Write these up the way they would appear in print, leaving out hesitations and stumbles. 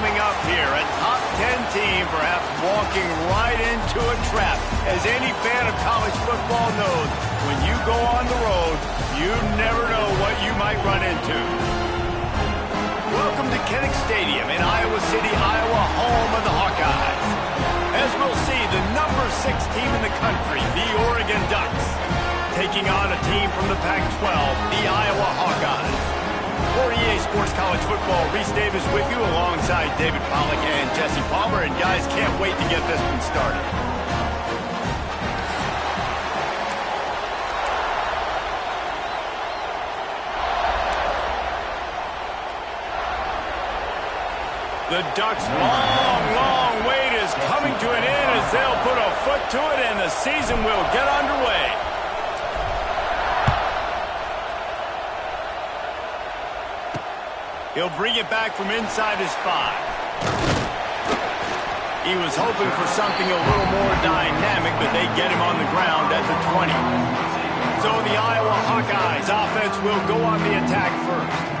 coming up here. A top 10 team perhaps walking right into a trap. As any fan of college football knows, when you go on the road, you never know what you might run into. Welcome to Kinnick Stadium in Iowa City, Iowa, home of the Hawkeyes. As we'll see, the number 6 team in the country, the Oregon Ducks, taking on a team from the Pac-12, the Iowa Hawkeyes. For EA Sports College Football, Reese Davis with you alongside David Pollack and Jesse Palmer. And guys, can't wait to get this one started. The Ducks' long wait is coming to an end as they'll put a foot to it and the season will get underway. He'll bring it back from inside his 5. He was hoping for something a little more dynamic, but they get him on the ground at the 20. So the Iowa Hawkeyes offense will go on the attack first.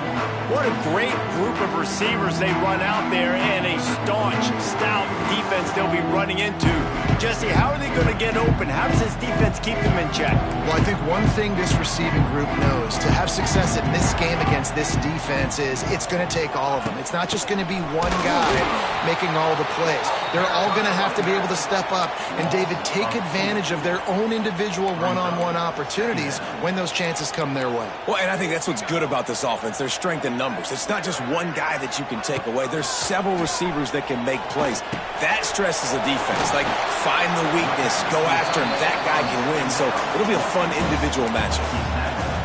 What a great group of receivers they run out there, and a staunch, stout defense they'll be running into. Jesse, how are they going to get open? How does this defense keep them in check? Well, I think one thing this receiving group knows to have success in this game against this defense is it's going to take all of them. It's not just going to be one guy making all the plays. They're all going to have to be able to step up and, David, take advantage of their own individual one-on-one opportunities when those chances come their way. Well, and I think that's what's good about this offense. There's strength in numbers. It's not just one guy that you can take away. There's several receivers that can make plays. That stresses the defense. Like, find the weakness, go after him. That guy can win. So it'll be a fun individual matchup.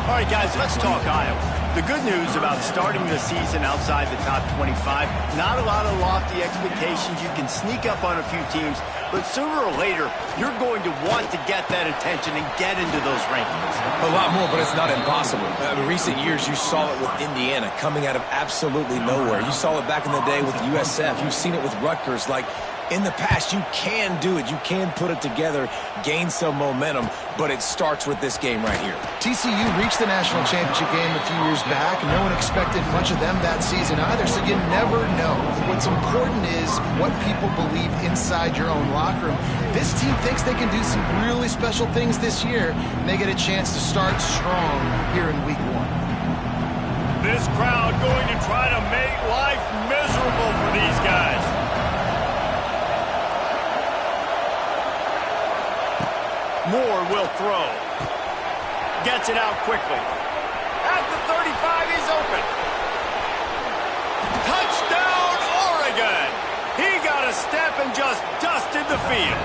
All right, guys, let's talk Iowa. The good news about starting the season outside the top 25, not a lot of lofty expectations. You can sneak up on a few teams, but sooner or later, you're going to want to get that attention and get into those rankings. A lot more, but it's not impossible. In recent years, you saw it with Indiana coming out of absolutely nowhere. You saw it back in the day with USF. You've seen it with Rutgers. Like, in the past, you can do it. You can put it together, gain some momentum, but it starts with this game right here. TCU reached the national championship game a few years back. No one expected much of them that season either, so you never know. What's important is what people believe inside your own locker room. This team thinks they can do some really special things this year, and they get a chance to start strong here in week 1. This crowd going to try to make life miserable for these guys. Moore will throw. Gets it out quickly. At the 35, he's open. Touchdown, Oregon! He got a step and just dusted the field.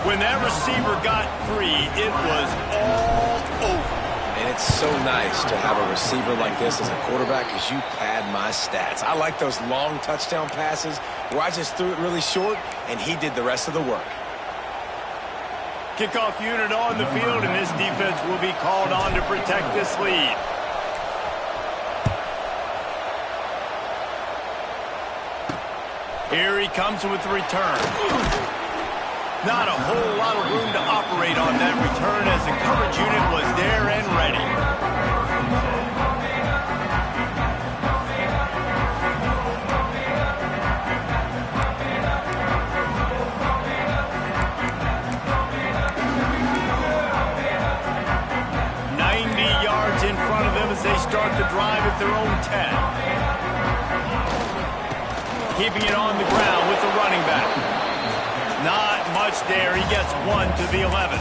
When that receiver got free, it was all over. And it's so nice to have a receiver like this as a quarterback because you pad my stats. I like those long touchdown passes where I just threw it really short and he did the rest of the work. Kickoff unit on the field, and this defense will be called on to protect this lead. Here he comes with the return. Not a whole lot of room to operate on that return as the coverage unit was there and ready. 90 yards in front of them as they start the drive at their own 10. Keeping it on the ground with the running back. Not much there. He gets 1 to the 11.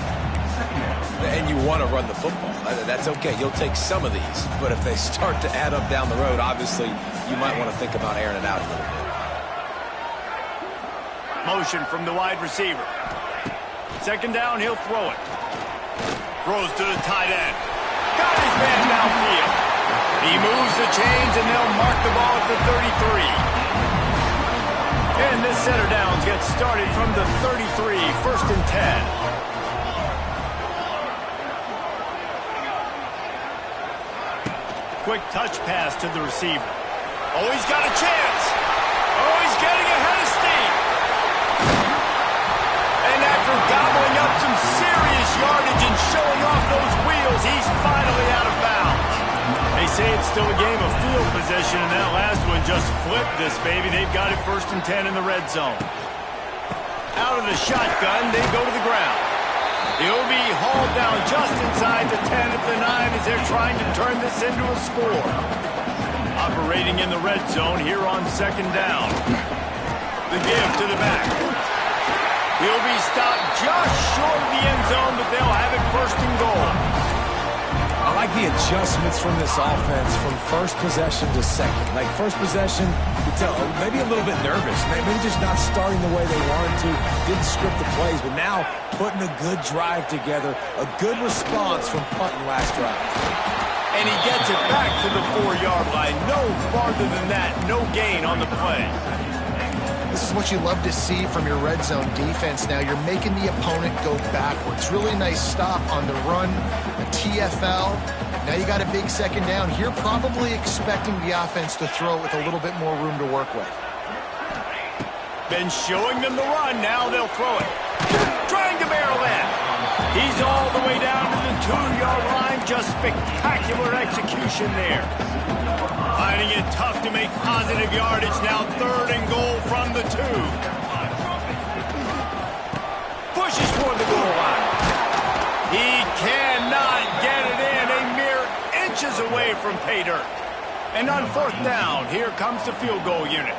And you want to run the football. That's okay. You'll take some of these. But if they start to add up down the road, obviously, you might want to think about airing it out a little bit. Motion from the wide receiver. Second down, he'll throw it. Throws to the tight end. Got his man downfield. He moves the chains, and they'll mark the ball at the 33. And this center downs gets started from the 33, 1st and 10. Quick touch pass to the receiver. Oh, he's got a chance. Oh, he's getting ahead of steam. And after gobbling up some serious yardage and showing off those wheels, he's finally out of bounds. A say it's still a game of field position, and that last one just flipped this baby. They've got it 1st and 10 in the red zone. Out of the shotgun, they go to the ground. He'll be hauled down just inside the 10 at the 9 as they're trying to turn this into a score. Operating in the red zone here on 2nd down. The give to the back. He'll be stopped just short of the end zone, but they'll have it 1st and goal. I like the adjustments from this offense from first possession to second. Like first possession, you could tell maybe a little bit nervous. Maybe just not starting the way they wanted to. Didn't script the plays, but now putting a good drive together. A good response from punting last drive. And he gets it back to the 4-yard line. No farther than that. No gain on the play. This is what you love to see from your red zone defense now. You're making the opponent go backwards. Really nice stop on the run, a TFL. Now you got a big 2nd down. Here probably expecting the offense to throw with a little bit more room to work with. Been showing them the run. Now they'll throw it. Trying to barrel in. He's all the way down to the 2-yard line. Just spectacular execution there. Finding it tough to make positive yardage. Now 3rd and goal from the 2. Pushes toward the goal line. He cannot get it in. A mere inches away from pay dirt. And on 4th down, here comes the field goal unit.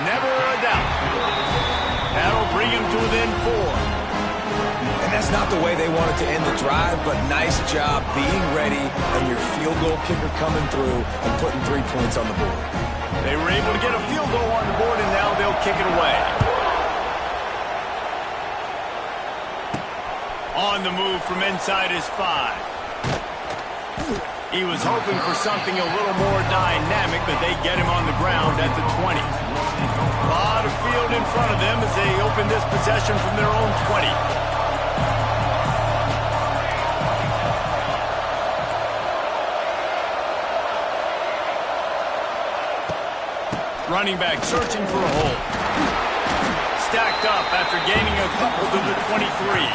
Never a doubt. That'll bring him to within 4. And that's not the way they wanted to end the drive, but nice job being ready and your field goal kicker coming through and putting 3 points on the board. They were able to get a field goal on the board, and now they'll kick it away. On the move from inside his 5. He was hoping for something a little more dynamic, but they get him on the ground at the 20. A lot of field in front of them as they open this possession from their own 20. Running back searching for a hole. Stacked up after gaining a couple to the 23.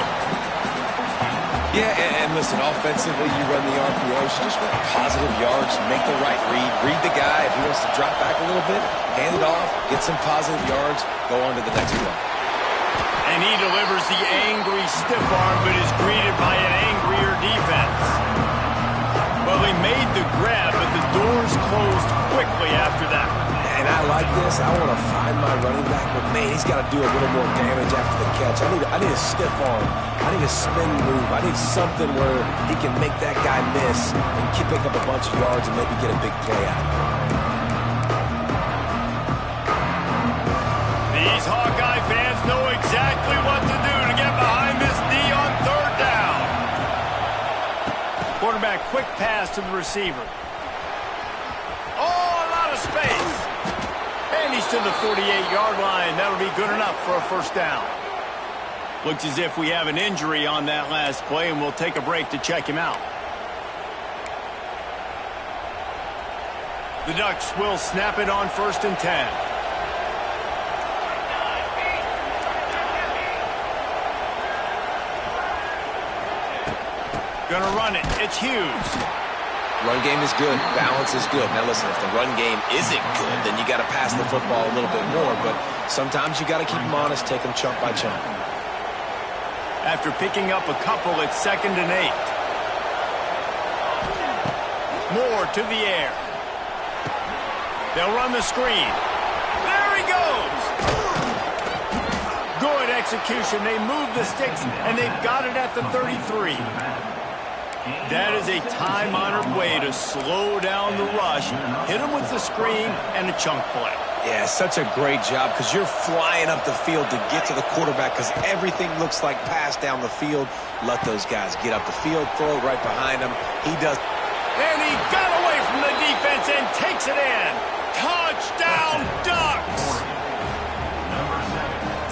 Yeah, and listen, offensively, you run the RPO. Just want positive yards, make the right read. Read the guy. If he wants to drop back a little bit, hand it off, get some positive yards, go on to the next play. And he delivers the angry stiff arm, but is greeted by an angrier defense. Well, they made the grab, but the doors closed quickly after that. And I like this. I want to find my running back, but man, he's got to do a little more damage after the catch. I need a stiff arm. I need a spin move. I need something where he can make that guy miss and keep picking up a bunch of yards and maybe get a big play out of it. These Hawkeye fans know exactly what to do to get behind this D on 3rd down. Quarterback quick pass to the receiver. Oh, a lot of space. And he's to the 48-yard line. That'll be good enough for a 1st down. Looks as if we have an injury on that last play, and we'll take a break to check him out. The Ducks will snap it on 1st and 10. Gonna run it. It's Hughes. Run game is good. Balance is good. Now listen, if the run game isn't good, then you got to pass the football a little bit more. But sometimes you got to keep them honest, take them chunk by chunk. After picking up a couple, it's 2nd and 8. Moore to the air. They'll run the screen. There he goes. Good execution. They move the sticks, and they've got it at the 33. That is a time-honored way to slow down the rush, hit them with the screen, and a chunk play. Yeah, such a great job because you're flying up the field to get to the quarterback because everything looks like pass down the field. Let those guys get up the field, throw it right behind him. He does. And he got away from the defense and takes it in. Touchdown, Ducks!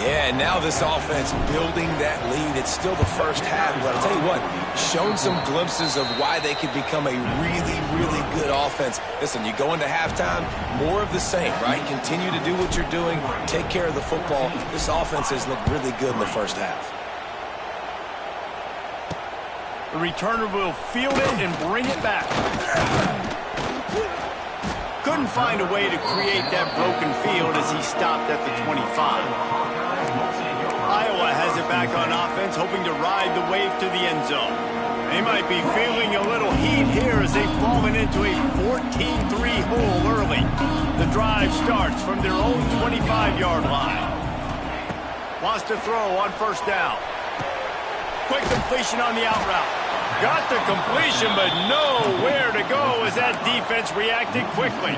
Yeah, and now this offense building that lead. It's still the first half, but I'll tell you what, shown some glimpses of why they could become a really, really good offense. Listen, you go into halftime, more of the same, right? Continue to do what you're doing, take care of the football. This offense has looked really good in the first half. The returner will field it and bring it back. Couldn't find a way to create that broken field as he stopped at the 25. Iowa has it back on offense, hoping to ride the wave to the end zone. They might be feeling a little heat here as they've fallen into a 14-3 hole early. The drive starts from their own 25-yard line. Wants to throw on first down. Quick completion on the out route. Got the completion, but nowhere to go as that defense reacted quickly.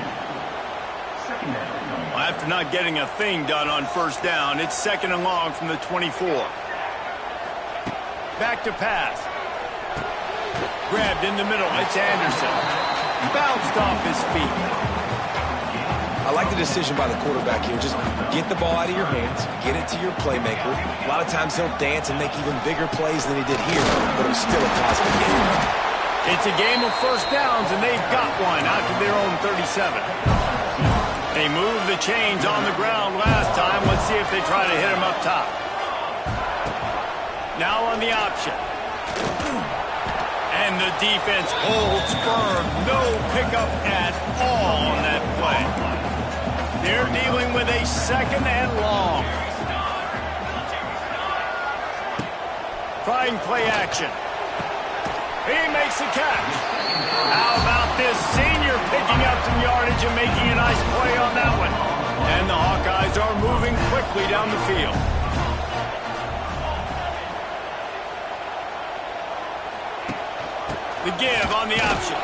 Well, after not getting a thing done on first down, it's second and long from the 24. Back to pass. Grabbed in the middle. It's Anderson. Bounced off his feet. I like the decision by the quarterback here. Just get the ball out of your hands, get it to your playmaker. A lot of times he'll dance and make even bigger plays than he did here, but it was still a positive game. It's a game of first downs, and they've got one out to their own 37. They moved the chains on the ground last time. Let's see if they try to hit him up top. Now on the option. And the defense holds firm. No pickup at all on that play. They're dealing with a second and long. Trying play action. He makes the catch. How about this senior picking up some yardage and making a nice play on that one? And the Hawkeyes are moving quickly down the field. The give on the option.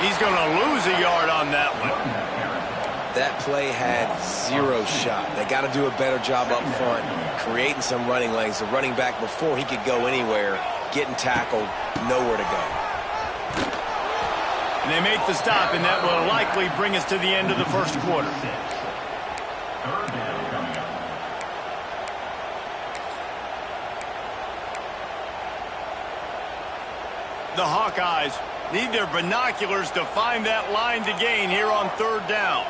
He's going to lose a yard on that one. That play had zero shot. They got to do a better job up front, creating some running lanes. The running back, before he could go anywhere, getting tackled, nowhere to go. And they make the stop, and that will likely bring us to the end of the first quarter. The Hawkeyes need their binoculars to find that line to gain here on third down.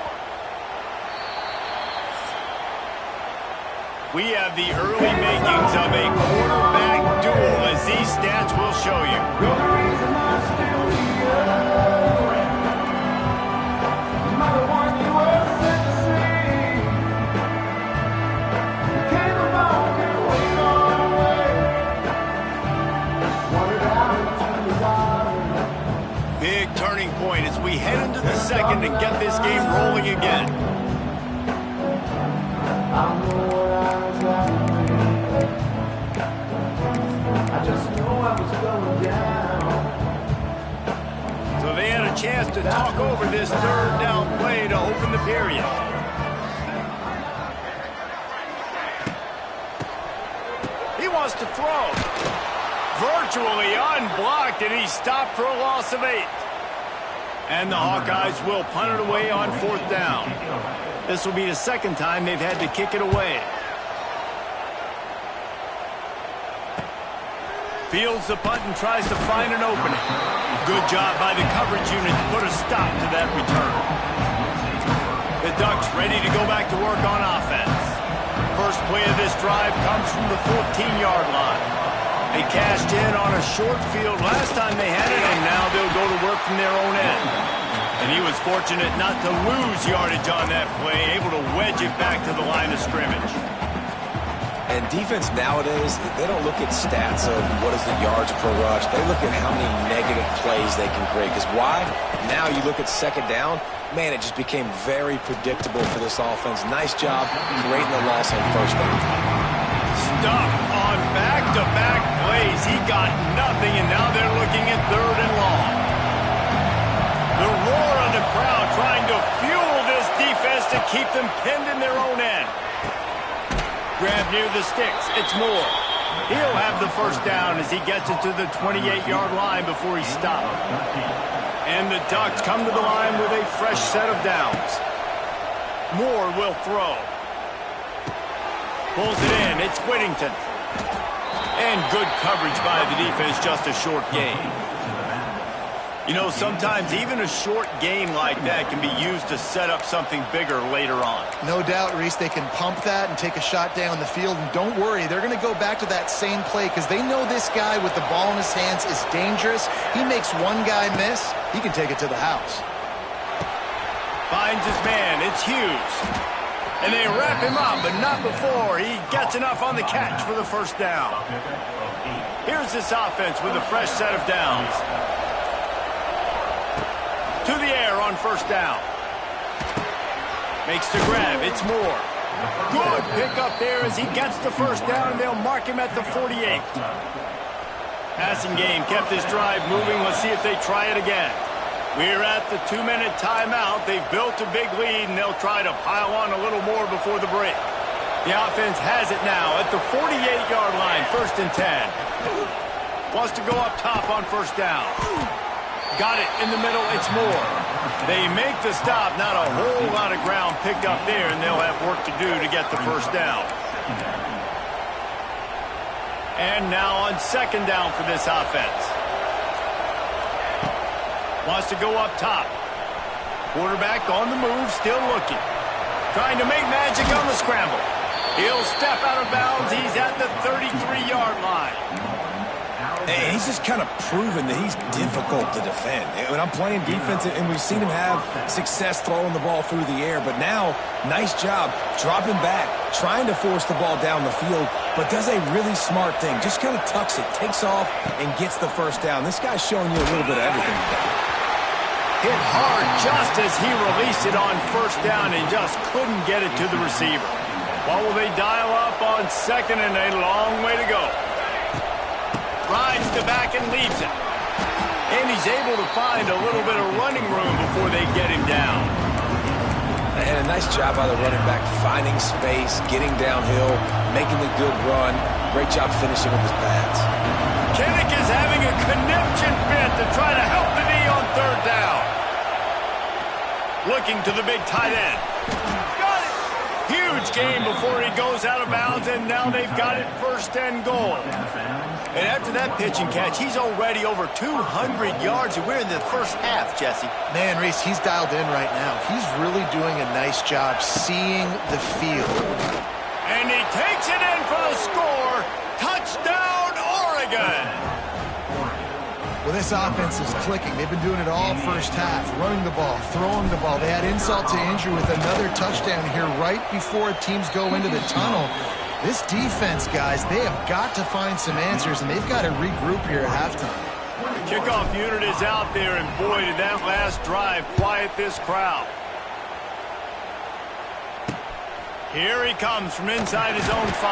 We have the early makings of a quarterback duel, as these stats will show you. Big turning point as we head into the second and get this game rolling again. I just know I was going down. So they had a chance to talk over this third down play to open the period. He wants to throw. Virtually unblocked, and he's stopped for a loss of 8. And the Hawkeyes will punt it away on fourth down. This will be the second time they've had to kick it away. Fields the punt and tries to find an opening. Good job by the coverage unit to put a stop to that return. The Ducks ready to go back to work on offense. First play of this drive comes from the 14-yard line. They cashed in on a short field last time they had it, and now they'll go to work from their own end. And he was fortunate not to lose yardage on that play, able to wedge it back to the line of scrimmage. And defense nowadays, they don't look at stats of what is the yards per rush. They look at how many negative plays they can create. Because why? Now you look at second down, man, it just became very predictable for this offense. Nice job creating the loss on first down. Stuck on back-to-back plays. He got nothing, and now they're looking at third and long. The roar of the crowd trying to fuel this defense to keep them pinned in their own end. Grab near the sticks. It's Moore. He'll have the first down as he gets it to the 28-yard line before he stopped. And the Ducks come to the line with a fresh set of downs. Moore will throw. Pulls it in. It's Whittington. And good coverage by the defense, just a short gain. You know, sometimes even a short game like that can be used to set up something bigger later on. No doubt, Reese, they can pump that and take a shot down the field. And don't worry, they're going to go back to that same play because they know this guy with the ball in his hands is dangerous. He makes one guy miss, he can take it to the house. Finds his man. It's Hughes. And they wrap him up, but not before he gets enough on the catch for the first down. Here's this offense with a fresh set of downs. To the air on first down. Makes the grab. It's Moore. Good pickup there as he gets the first down, and they'll mark him at the 48. Passing game kept this drive moving. Let's see if they try it again. We're at the 2-minute timeout. They've built a big lead, and they'll try to pile on a little more before the break. The offense has it now at the 48-yard line, 1st and 10. Wants to go up top on first down. Got it in the middle. It's Moore. They make the stop. Not a whole lot of ground picked up there, and they'll have work to do to get the first down. And now on second down for this offense. Wants to go up top. Quarterback on the move, still looking. Trying to make magic on the scramble. He'll step out of bounds. He's at the 33-yard line. And he's just kind of proven that he's difficult to defend. When I'm playing defense, and we've seen him have success throwing the ball through the air, but now, nice job dropping back, trying to force the ball down the field, but does a really smart thing. Just kind of tucks it, takes off, and gets the first down. This guy's showing you a little bit of everything today. Hit hard just as he released it on first down and just couldn't get it to the receiver. What will they dial up on second and a long way to go? Rides the back and leaves it. And he's able to find a little bit of running room before they get him down. And a nice job by the running back, finding space, getting downhill, making the good run. Great job finishing with his pads. Kinnick is having a conniption fit to try to help the knee on third down. Looking to the big tight end. Got it! Huge game before he goes out of bounds, and now they've got it 1st and goal. And after that pitch and catch, he's already over 200 yards, and we're in the first half, Jesse. Man, Reese, he's dialed in right now. He's really doing a nice job seeing the field. And he takes it in for the score. Touchdown, Oregon! Well, this offense is clicking. They've been doing it all first half, running the ball, throwing the ball. They had insult to injury with another touchdown here right before teams go into the tunnel. This defense, guys, they have got to find some answers, and they've got to regroup here at halftime. The kickoff unit is out there, and boy, did that last drive quiet this crowd. Here he comes from inside his own 5.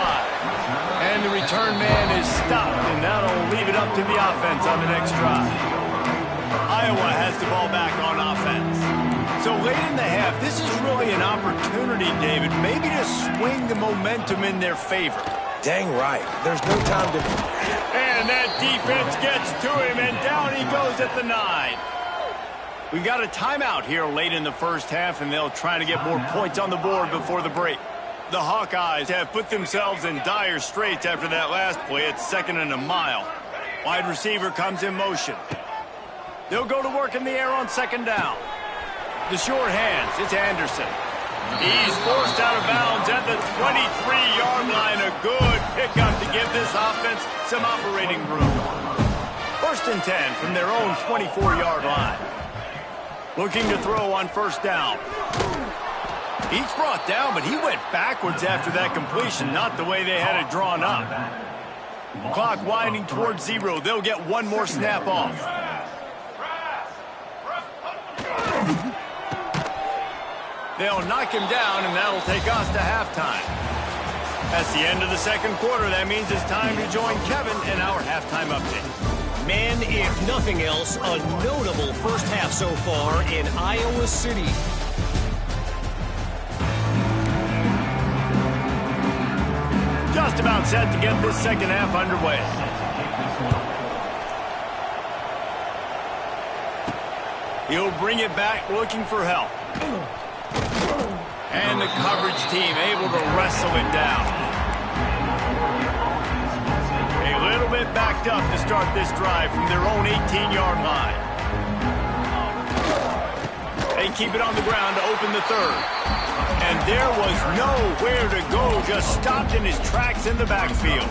And the return man is stopped, and that'll leave it up to the offense on the next drive. Iowa has the ball back on offense. So late in the half, this is really an opportunity, David, maybe to swing the momentum in their favor. Dang right. There's no time to... And that defense gets to him, and down he goes at the 9. We've got a timeout here late in the first half, and they'll try to get more points on the board before the break. The Hawkeyes have put themselves in dire straits after that last play. It's 2nd and a mile. Wide receiver comes in motion. They'll go to work in the air on second down. The short hands, it's Anderson. He's forced out of bounds at the 23-yard line. A good pickup to give this offense some operating room. 1st and 10 from their own 24-yard line. Looking to throw on first down. He's brought down, but he went backwards after that completion, not the way they had it drawn up. Clock winding towards 0. They'll get one more snap off. They'll knock him down, and that'll take us to halftime. That's the end of the second quarter. That means it's time to join Kevin in our halftime update. Man, if nothing else, a notable first half so far in Iowa City. Just about set to get this second half underway. He'll bring it back looking for help. And the coverage team able to wrestle it down. A little bit backed up to start this drive from their own 18-yard line. They keep it on the ground to open the third. And there was nowhere to go, just stopped in his tracks in the backfield.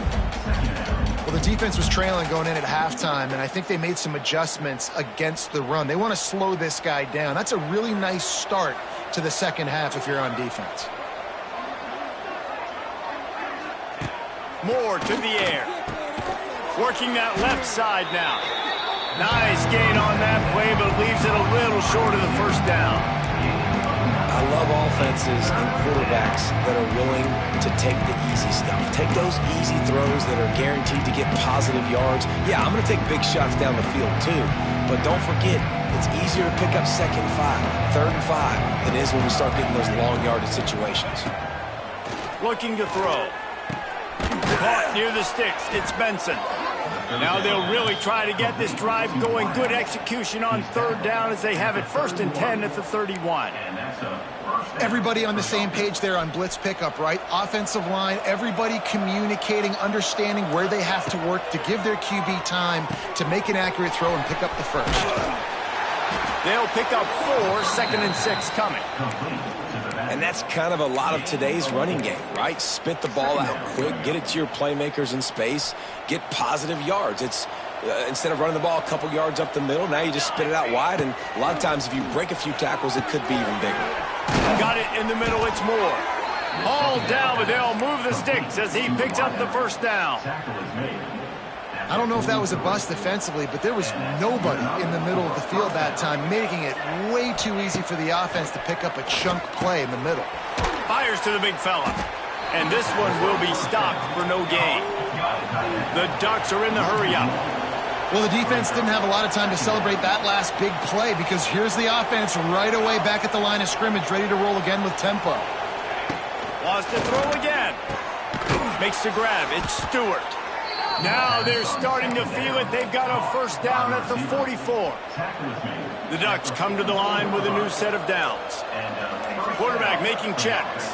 Well, the defense was trailing going in at halftime, and I think they made some adjustments against the run. They want to slow this guy down. That's a really nice start to the second half if you're on defense. Moore to the air. Working that left side now. Nice gain on that play, but leaves it a little short of the first down. I love offenses and quarterbacks that are willing to take the easy stuff. Take those easy throws that are guaranteed to get positive yards. Yeah, I'm going to take big shots down the field too, but don't forget, it's easier to pick up 2nd and 5, 3rd and 5 than it is when we start getting those long yardage situations. Looking to throw. Caught near the sticks. It's Benson. Now they'll really try to get this drive going. Good execution on 3rd down as they have it 1st and 10 at the 31. Everybody on the same page there on blitz pickup, right? Offensive line, everybody communicating, understanding where they have to work to give their QB time to make an accurate throw and pick up the first. They'll pick up 4, 2nd and 6 coming. And that's kind of a lot of today's running game, right? Spit the ball out quick, get it to your playmakers in space, get positive yards. It's instead of running the ball a couple yards up the middle, now you just spit it out wide, and a lot of times if you break a few tackles, it could be even bigger. Got it in the middle, it's Moore. All down, but they'll move the sticks as he picks up the first down. I don't know if that was a bust defensively, but there was nobody in the middle of the field that time, making it way too easy for the offense to pick up a chunk play in the middle. Fires to the big fella. And this one will be stopped for no gain. The Ducks are in the hurry-up. Well, the defense didn't have a lot of time to celebrate that last big play because here's the offense right away back at the line of scrimmage, ready to roll again with tempo. Lost to throw again. Makes the grab. It's Stewart. Now they're starting to feel it. They've got a first down at the 44. The Ducks come to the line with a new set of downs. Quarterback making checks.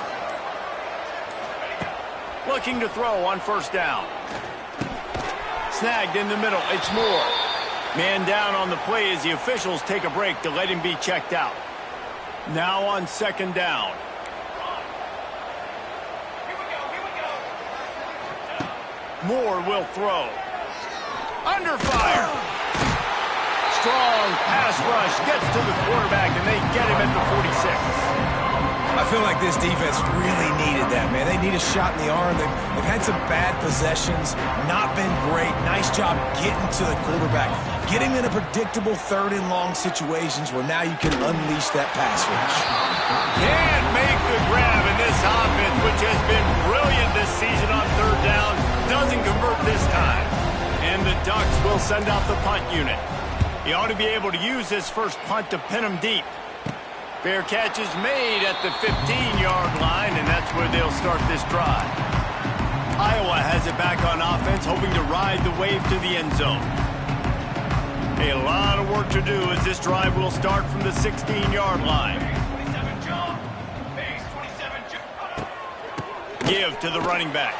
Looking to throw on first down. Snagged in the middle. It's Moore. Man down on the play as the officials take a break to let him be checked out. Now on 2nd down. Moore will throw. Under fire. Strong pass rush gets to the quarterback, and they get him at the 46. I feel like this defense really needed that, man. They need a shot in the arm. They've had some bad possessions, not been great. Nice job getting to the quarterback, getting in a predictable 3rd and long situations where now you can unleash that pass rush. Can't make the grab in this offense, which has been brilliant this season on 3rd down. Doesn't convert this time. And the Ducks will send out the punt unit. He ought to be able to use this first punt to pin him deep. Fair catch is made at the 15-yard line, and that's where they'll start this drive. Iowa has it back on offense, hoping to ride the wave to the end zone. A lot of work to do as this drive will start from the 16-yard line. Give to the running back.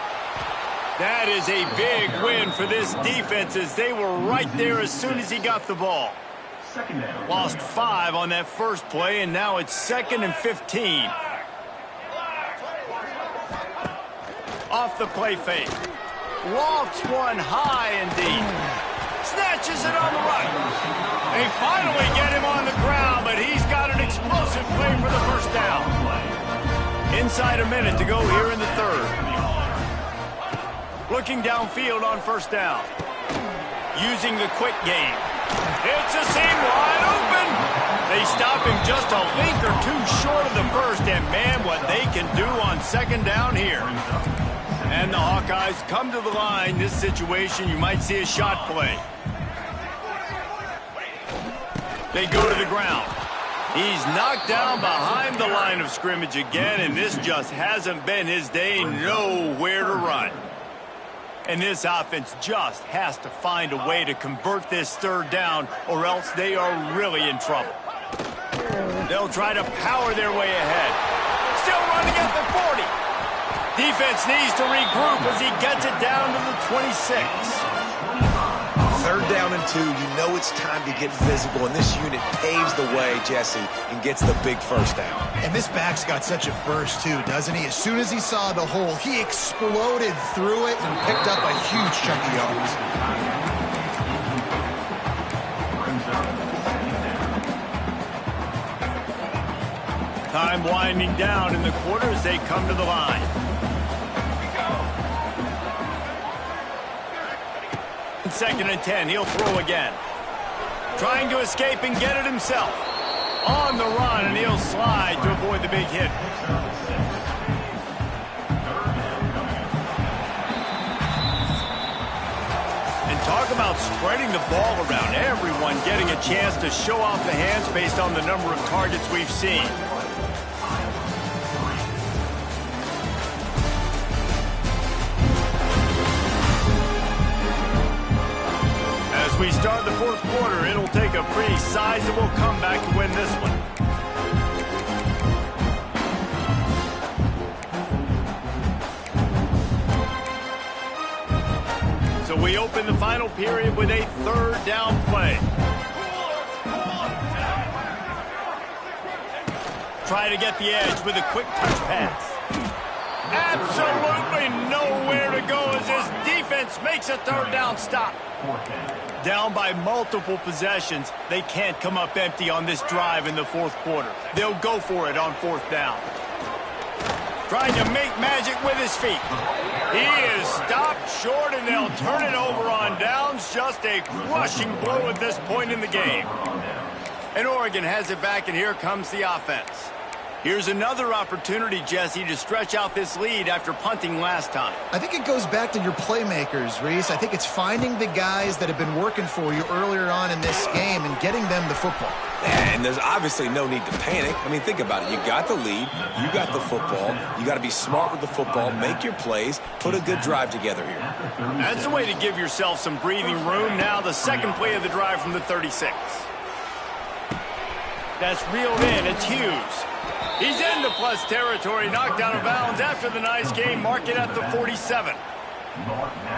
That is a big win for this defense as they were right there as soon as he got the ball. Lost 5 on that first play, and now it's 2nd and 15. Off the play fake. Lofts one high and deep. Snatches it on the right. They finally get him on the ground, but he's got an explosive play for the first down. Inside a minute to go here in the 3rd. Looking downfield on first down. Using the quick game. It's a seam wide open. They stop him just a link or two short of the first, and man, what they can do on 2nd down here. And the Hawkeyes come to the line. This situation, you might see a shot play. They go to the ground. He's knocked down behind the line of scrimmage again, and this just hasn't been his day. Nowhere to run. And this offense just has to find a way to convert this 3rd down, or else they are really in trouble. They'll try to power their way ahead. Still running at the 40. Defense needs to regroup as he gets it down to the 26. 3rd down and 2. You know it's time to get physical, and this unit paves the way, Jesse, and gets the big 1st down. And this back's got such a burst, too, doesn't he? As soon as he saw the hole, he exploded through it and picked up a huge chunk of yards. Time winding down in the quarter as they come to the line. Second and 10, he'll throw again. Trying to escape and get it himself. On the run, and he'll slide to avoid the big hit. And talk about spreading the ball around. Everyone getting a chance to show off the hands based on the number of targets we've seen. As we start the 4th quarter, it'll take a pretty sizable comeback to win this one. So we open the final period with a 3rd down play. Try to get the edge with a quick touch pass. Absolutely nowhere to go as this defense makes a 3rd down stop. Down by multiple possessions, they can't come up empty on this drive in the 4th quarter. They'll go for it on 4th down. Trying to make magic with his feet. He is stopped short, and they'll turn it over on downs. Just a crushing blow at this point in the game. And Oregon has it back, and here comes the offense. Here's another opportunity, Jesse, to stretch out this lead after punting last time. I think it goes back to your playmakers, Reese. I think it's finding the guys that have been working for you earlier on in this game and getting them the football. And there's obviously no need to panic. I mean, think about it. You got the lead. You got the football. You got to be smart with the football. Make your plays. Put a good drive together here. That's the way to give yourself some breathing room. Now the 2nd play of the drive from the 36. That's reeled in. It's Hughes. He's into plus territory, knocked out of bounds after the nice game, mark it at the 47.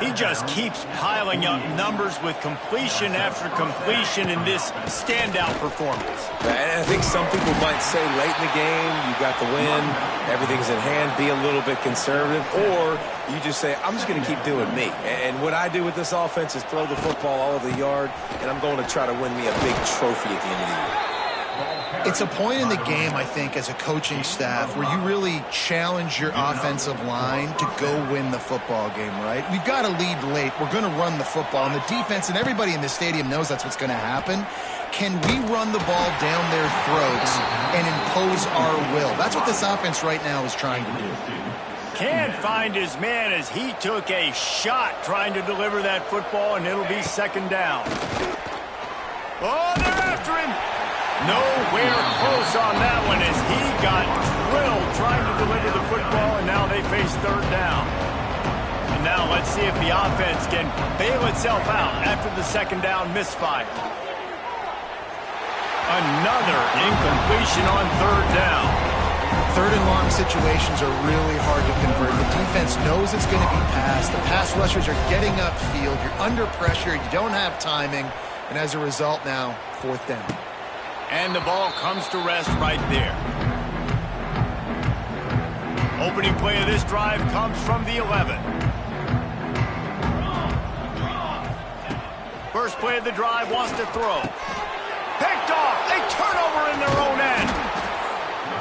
He just keeps piling up numbers with completion after completion in this standout performance. And I think some people might say late in the game, you got the win, everything's in hand, be a little bit conservative, or you just say, I'm just going to keep doing me. And what I do with this offense is throw the football all over the yard, and I'm going to try to win me a big trophy at the end of the year. It's a point in the game, I think, as a coaching staff where you really challenge your offensive line to go win the football game, right? We've got to lead late. We're going to run the football. And the defense and everybody in the stadium knows that's what's going to happen. Can we run the ball down their throats and impose our will? That's what this offense right now is trying to do. Can't find his man as he took a shot trying to deliver that football, and it'll be 2nd down. Oh, they're after him. Nowhere close on that one as he got drilled trying to deliver the football, and now they face 3rd down. And now let's see if the offense can bail itself out after the 2nd down misfire. Another incompletion on 3rd down. 3rd and long situations are really hard to convert. The defense knows it's going to be passed. The pass rushers are getting upfield. You're under pressure. You don't have timing. And as a result now, 4th down. And the ball comes to rest right there. Opening play of this drive comes from the 11. First play of the drive wants to throw. Picked off. A turnover in their own end.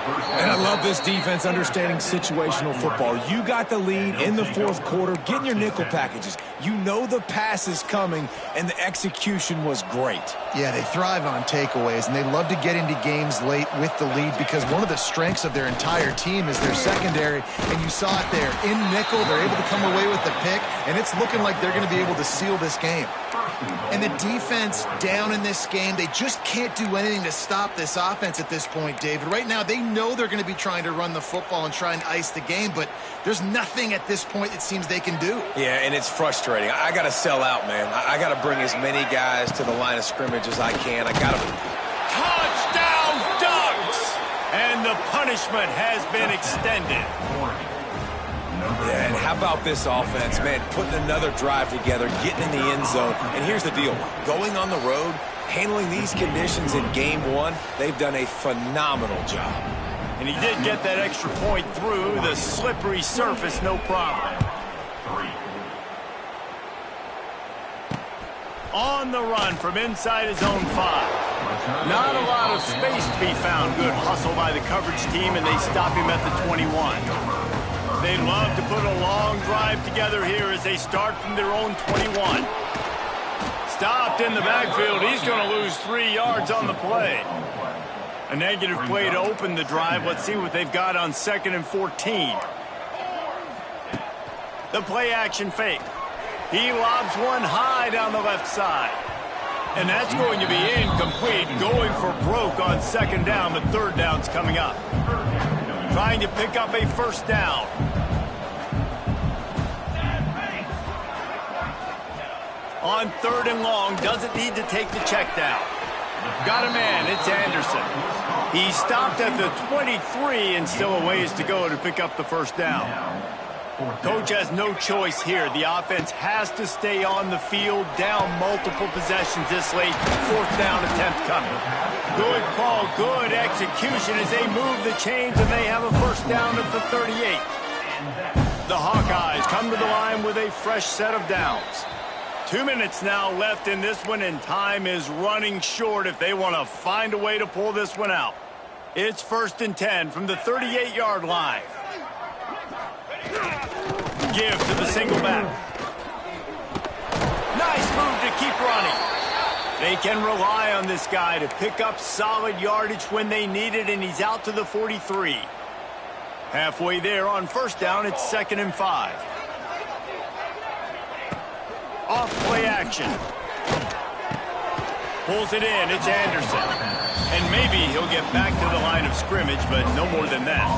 And I love this defense understanding situational football. You got the lead in the 4th quarter, getting your nickel packages. You know the pass is coming, and the execution was great. Yeah, they thrive on takeaways, and they love to get into games late with the lead because one of the strengths of their entire team is their secondary, and you saw it there. In nickel, they're able to come away with the pick, and it's looking like they're going to be able to seal this game. And the defense down in this game, they just can't do anything to stop this offense at this point, David. Right now, they know they're going to be trying to run the football and try and ice the game, but there's nothing at this point it seems they can do. Yeah, and it's frustrating. I got to sell out, man. I got to bring as many guys to the line of scrimmage as I can. I got to... Touchdown, Ducks! And the punishment has been extended. Yeah, and how How about this offense, man, putting another drive together, getting in the end zone. And here's the deal. Going on the road, handling these conditions in game one, they've done a phenomenal job. And he did get that extra point through the slippery surface, no problem. On the run from inside his own 5. Not a lot of space to be found. Good hustle by the coverage team, and they stop him at the 21. They'd love to put a long drive together here as they start from their own 21. Stopped in the backfield. He's going to lose 3 yards on the play. A negative play to open the drive. Let's see what they've got on 2nd and 14. The play action fake. He lobs one high down the left side. And that's going to be incomplete. Going for broke on 2nd down, but 3rd down's coming up. Trying to pick up a 1st down. On 3rd and long, doesn't need to take the check down. Got a man, it's Anderson. He stopped at the 23 and still a ways to go to pick up the 1st down. Coach has no choice here. The offense has to stay on the field, down multiple possessions this late. 4th down attempt coming. Good call, good execution as they move the chains, and they have a 1st down at the 38. The Hawkeyes come to the line with a fresh set of downs. 2 minutes now left in this one, and time is running short if they want to find a way to pull this one out. It's 1st and 10 from the 38-yard line. Give to the single back. Nice move to keep running. They can rely on this guy to pick up solid yardage when they need it, and he's out to the 43. Halfway there on 1st down, it's 2nd and 5. Off play action. Pulls it in, it's Anderson. And maybe he'll get back to the line of scrimmage, but no more than that.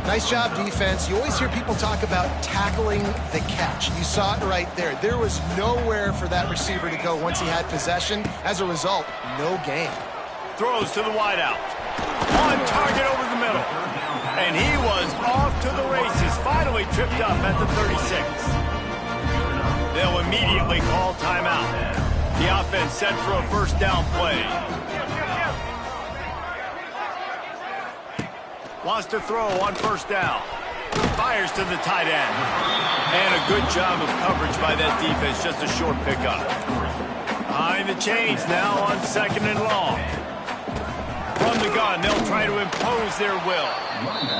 Nice job, defense. You always hear people talk about tackling the catch. You saw it right there. There was nowhere for that receiver to go once he had possession. As a result, no gain. Throws to the wideout. On target over the middle. And he was off to the races. Finally tripped up at the 36. They'll immediately call timeout. The offense set for a 1st down play. Wants to throw on 1st down. Fires to the tight end. And a good job of coverage by that defense. Just a short pickup. Behind the chains now on 2nd and long. From the gun, they'll try to impose their will.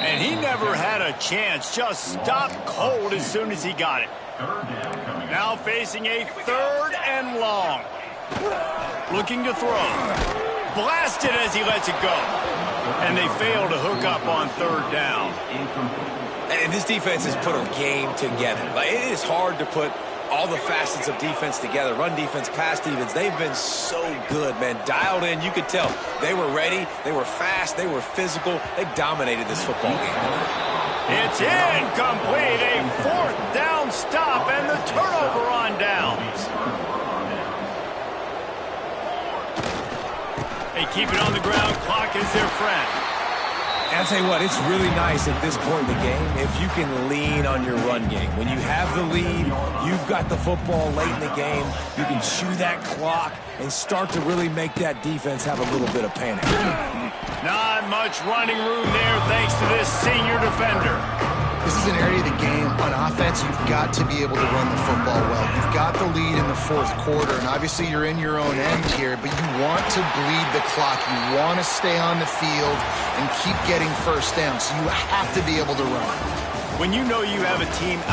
And he never had a chance. Just stopped cold as soon as he got it. Now facing a 3rd and long. Looking to throw. Blasted as he lets it go. And they fail to hook up on 3rd down. And this defense has put a game together. Like, it is hard to put all the facets of defense together. Run defense, pass defense. They've been so good, man. Dialed in. You could tell they were ready. They were fast. They were physical. They dominated this football game. It's incomplete. A 4th down stop and the turnover on downs. They keep it on the ground. Clock is their friend. And I'll tell you what, it's really nice at this point in the game if you can lean on your run game. When you have the lead, you've got the football late in the game, you can chew that clock and start to really make that defense have a little bit of panic. Not much running room there thanks to this senior defender. This is an area of the game on offense you've got to be able to run the football well. You've got the lead in the 4th quarter, and obviously you're in your own end here, but you want to bleed the clock. You want to stay on the field and keep getting 1st down, so you have to be able to run. When you know you have a team